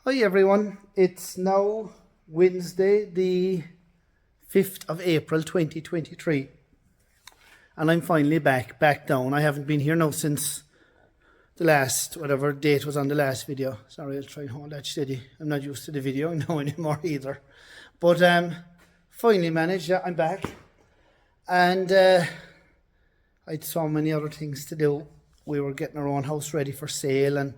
Hi everyone, it's now Wednesday the 5th of April 2023 and I'm finally back down. I haven't been here now since the last, whatever date was on the last video. Sorry, I'll try and hold that steady. I'm not used to the video now anymore either. But finally managed, yeah, I'm back. And I had so many other things to do. We were getting our own house ready for sale and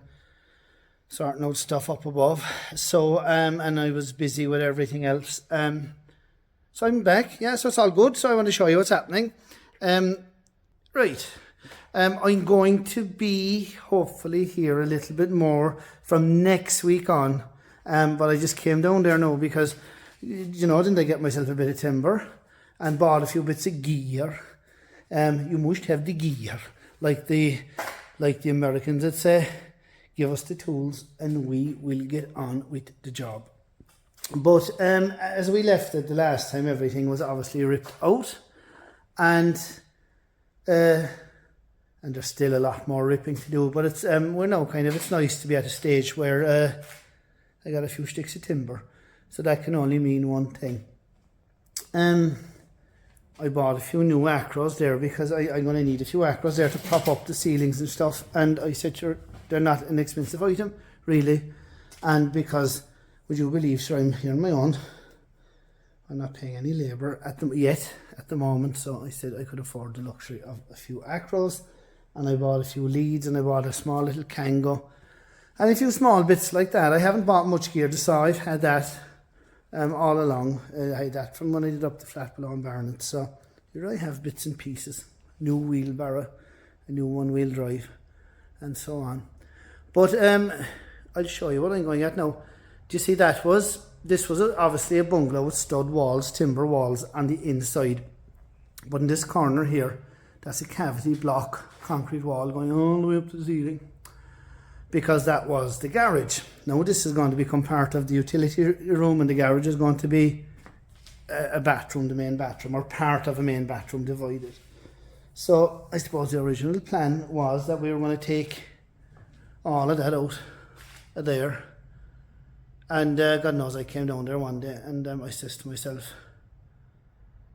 sorting out stuff up above. So, and I was busy with everything else. So I'm back, yeah, so it's all good. So I want to show you what's happening. Right. I'm going to be hopefully here a little bit more from next week on. But I just came down there now because, you know, didn't I get myself a bit of timber and bought a few bits of gear. You must have the gear, like the Americans that say, give us the tools and we will get on with the job. But as we left it the last time, everything was obviously ripped out, and there's still a lot more ripping to do. But it's we're now it's nice to be at a stage where I got a few sticks of timber, so that can only mean one thing. I bought a few new acros there because I'm going to need a few acros there to prop up the ceilings and stuff. And I said, sure, they're not an expensive item, really. And because, would you believe, sir, I'm here on my own. I'm not paying any labour at the moment. So I said I could afford the luxury of a few acros. And I bought a few leads and I bought a small little Kango. And a few small bits like that. I haven't bought much gear to saw. I've had that all along. I had that from when I did up the flat below in Barnet. So here I have bits and pieces. New wheelbarrow, a new one-wheel drive, and so on. But I'll show you what I'm going at now. Do you see this was obviously a bungalow with stud walls, timber walls on the inside. But in this corner here, that's a cavity block concrete wall going all the way up to the ceiling, because that was the garage. Now this is going to become part of the utility room, and the garage is going to be a bathroom, the main bathroom, or part of a main bathroom divided. So I suppose the original plan was that we were going to take all of that out of there. And God knows I came down there one day and I said to myself,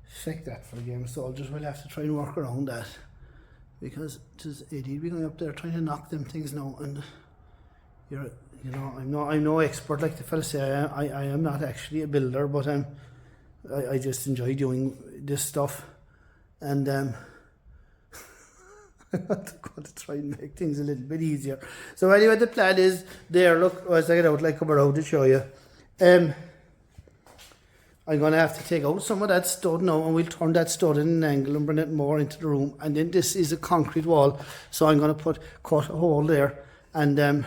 feck that for a game of soldiers, we'll have to try and work around that. Because it is idiot be going up there trying to knock them things now, and I'm no expert, like the fella say. I am not actually a builder, but I just enjoy doing this stuff, and I'm going to try and make things a little bit easier. So anyway, the plan is there. Look, as I get out, like come around to show you. I'm going to have to take out some of that stud now, and we'll turn that stud in an angle and bring it more into the room. And then this is a concrete wall, so I'm going to cut a hole there and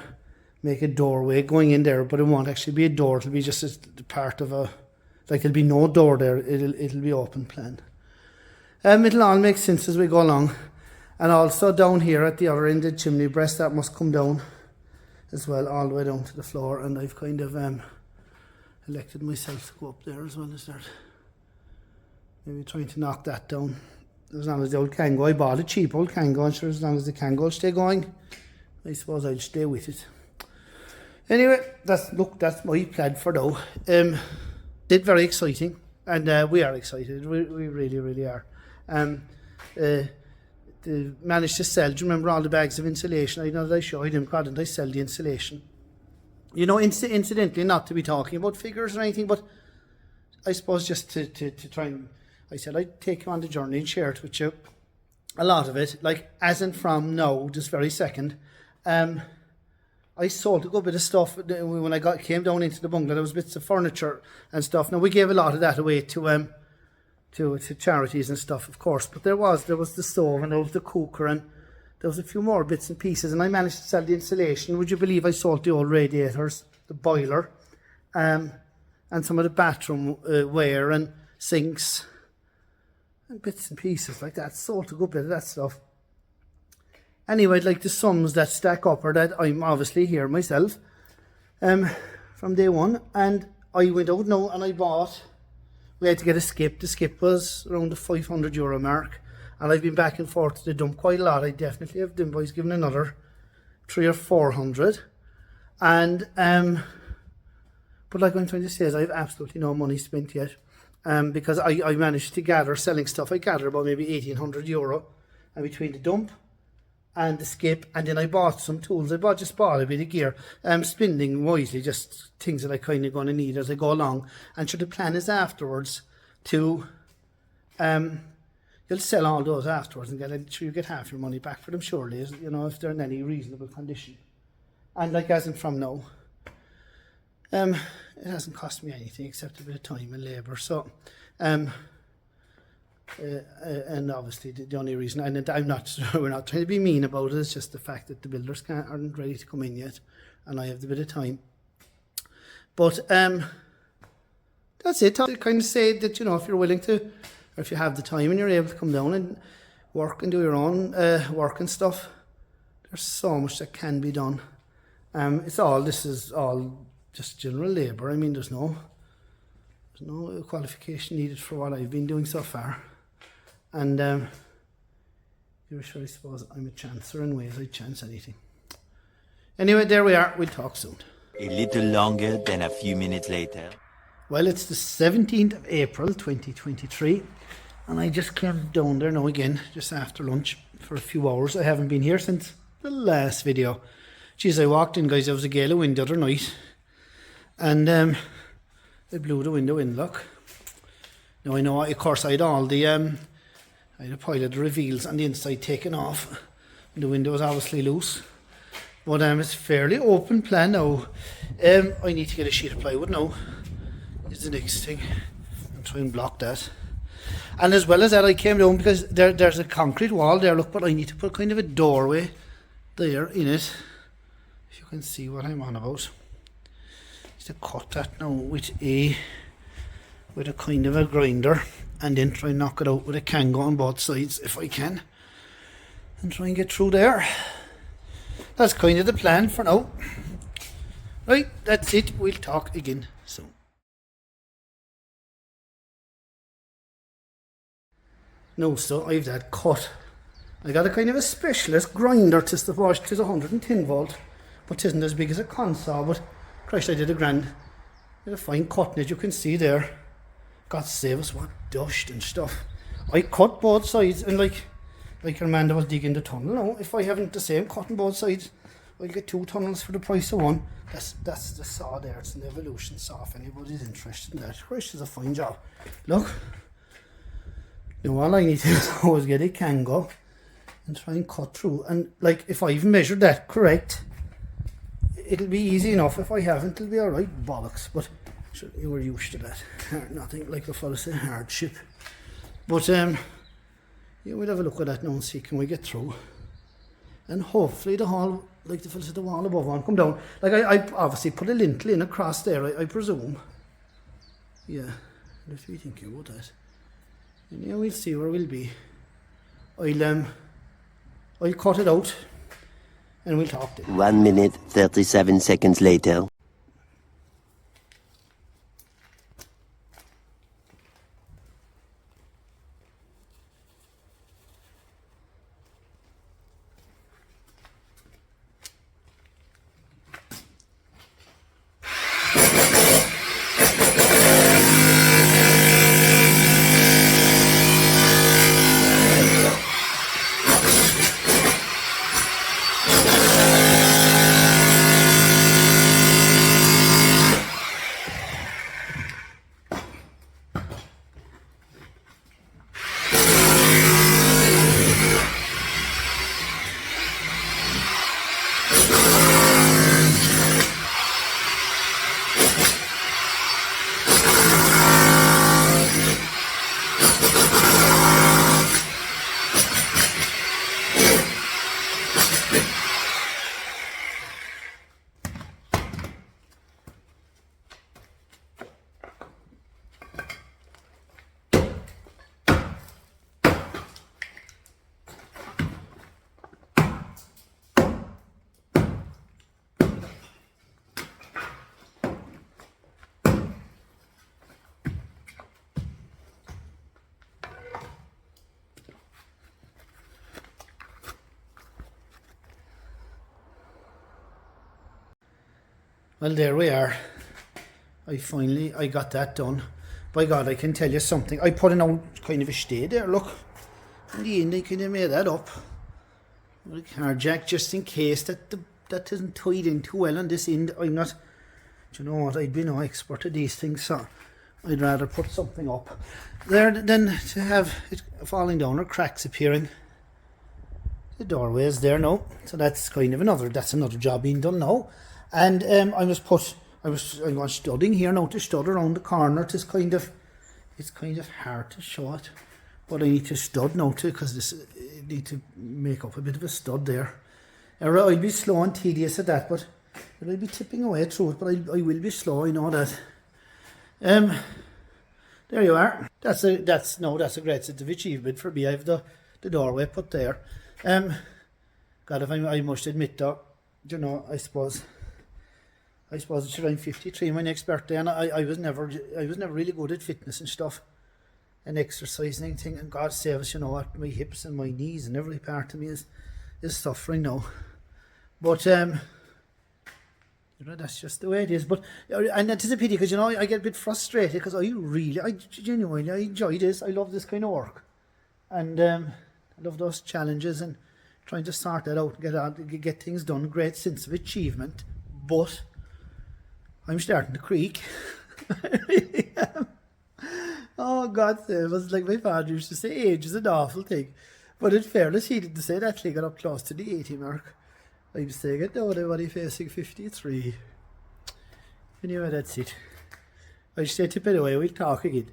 make a doorway going in there. But it won't actually be a door; it'll be just a part of a, like there'll be no door there. It'll be open plan. It'll all make sense as we go along. And also down here at the other end, the chimney breast, that must come down as well, all the way down to the floor. And I've kind of elected myself to go up there as well as that. Maybe trying to knock that down. As long as the old Kango, I bought a cheap old Kango, and sure, as long as the Kango will stay going, I suppose I'll stay with it. Anyway, that's my plan for now. It's very exciting, and we are excited. We really, really are. Managed to sell. Do you remember all the bags of insulation? I know that I showed him. God, didn't I sell the insulation? You know, incidentally, not to be talking about figures or anything, but I suppose just to try and, I said I'd take you on the journey and share it with you. A lot of it, like as in from now, this very second, I sold a good bit of stuff when I came down into the bungalow. There was bits of furniture and stuff. Now we gave a lot of that away to charities and stuff, of course. But there was the stove, and there was the cooker, and there was a few more bits and pieces. And I managed to sell the insulation. Would you believe I sold the old radiators, the boiler, and some of the bathroom ware and sinks and bits and pieces like that. Sold a good bit of that stuff. Anyway, like the sums that stack up are that I'm obviously here myself from day one, and I went out now and I bought, we had to get a skip. The skip was around the €500 mark, and I've been back and forth to the dump quite a lot. I definitely have Dumboy's given another 300 or 400, and But like I'm trying to say is I have absolutely no money spent yet. Because I managed to gather, selling stuff, I gathered about maybe €1,800, and between the dump and the skip, and then I bought some tools. Just bought a bit of gear, spending wisely, just things that I kind of going to need as I go along. And sure, the plan is afterwards to, you'll sell all those afterwards and you get half your money back for them surely, you know, if they're in any reasonable condition. And like as in from now, it hasn't cost me anything except a bit of time and labour. So, and obviously the only reason, and we're not trying to be mean about it, it's just the fact that the builders aren't ready to come in yet, and I have a bit of time. But that's it. I kind of say that, you know, if you're willing to, or if you have the time and you're able to come down and work and do your own work and stuff, there's so much that can be done. This is all just general labour. I mean, there's no qualification needed for what I've been doing so far. And you're sure, I suppose I'm a chancer in ways I'd chance anything. Anyway, there we are. We'll talk soon. A little longer than a few minutes later. Well, it's the 17th of April 2023, and I just came down there now again, just after lunch, for a few hours. I haven't been here since the last video. Geez, I walked in, guys, there was a gale of wind the other night, and it blew the window in, look. Now I know, of course, I had all the, I had a pile of the reveals on the inside taken off, and the window was obviously loose. But it's fairly open plan now. I need to get a sheet of plywood now, is the next thing, and try and block that. And as well as that, I came down because there's a concrete wall there, look, but I need to put kind of a doorway there in it. If you can see what I'm on about. Just to cut that now with a kind of a grinder, and then try and knock it out with a Kango on both sides if I can, and try and get through there. That's kind of the plan for now. Right, that's it. We'll talk again soon. No, so I've that cut. I got a kind of a specialist grinder to the wash. It is 110 volt, but it isn't as big as a console. But Christ, I did a grand. Did a fine cutting, as you can see there. God save us, what dust and stuff. I cut both sides, and like your man that was digging the tunnel. Now, if I haven't the same cutting both sides, I'll get 2 tunnels for the price of one. That's the saw there. It's an Evolution saw. If anybody's interested in that, Christ, is a fine job. Look. Now all I need to do is get a Kango and try and cut through. And like, if I've measured that correct, it'll be easy enough. If I haven't, it'll be alright, bollocks. But sure, you were used to that. Nothing like the fellow say hardship. But yeah, we'll have a look at that now and see can we get through. And hopefully the hall, like the fellow said, the wall above won't come down. Like I obviously put a lintel in across there, I presume. Yeah, let's be thinking about that. And yeah, we'll see where we'll be. I'll cut it out and we'll talk then. 1 minute, 37 seconds later. Well, there we are. I got that done. By God, I can tell you something. I put an old kind of a stay there, look. In the end, I kind of made that up. With a car jack, just in case that isn't tied in too well on this end. I'm not, do you know what, I'd be no expert at these things, so I'd rather put something up there than to have it falling down or cracks appearing. The doorway is there now, so that's kind of another job being done now. And I'm going studding here now to stud around the corner. It's kind of hard to show it, but I need to stud now too, because I need to make up a bit of a stud there. I'll be slow and tedious at that, but I'll be tipping away through it, but I will be slow, I know that. There you are. That's a great sense of achievement for me. I have the doorway put there. God, if I must admit though, you know, I suppose it's around 53 my next birthday, and I was never really good at fitness and stuff and exercise and anything, and God save us, you know what, my hips and my knees and every part of me is suffering now. But you know, that's just the way it is. But and it is a pity, because you know, I get a bit frustrated, because I genuinely enjoy this. I love this kind of work, and I love those challenges and trying to sort that out and get things done. Great sense of achievement, but I'm starting to creak. I really am. Oh, God save us. Like my father used to say, age is an awful thing. But in fairness, he didn't say that till he got up close to the 80 mark. I'm saying it now, everybody facing 53. Anyway, that's it. I say tip it away, we'll talk again.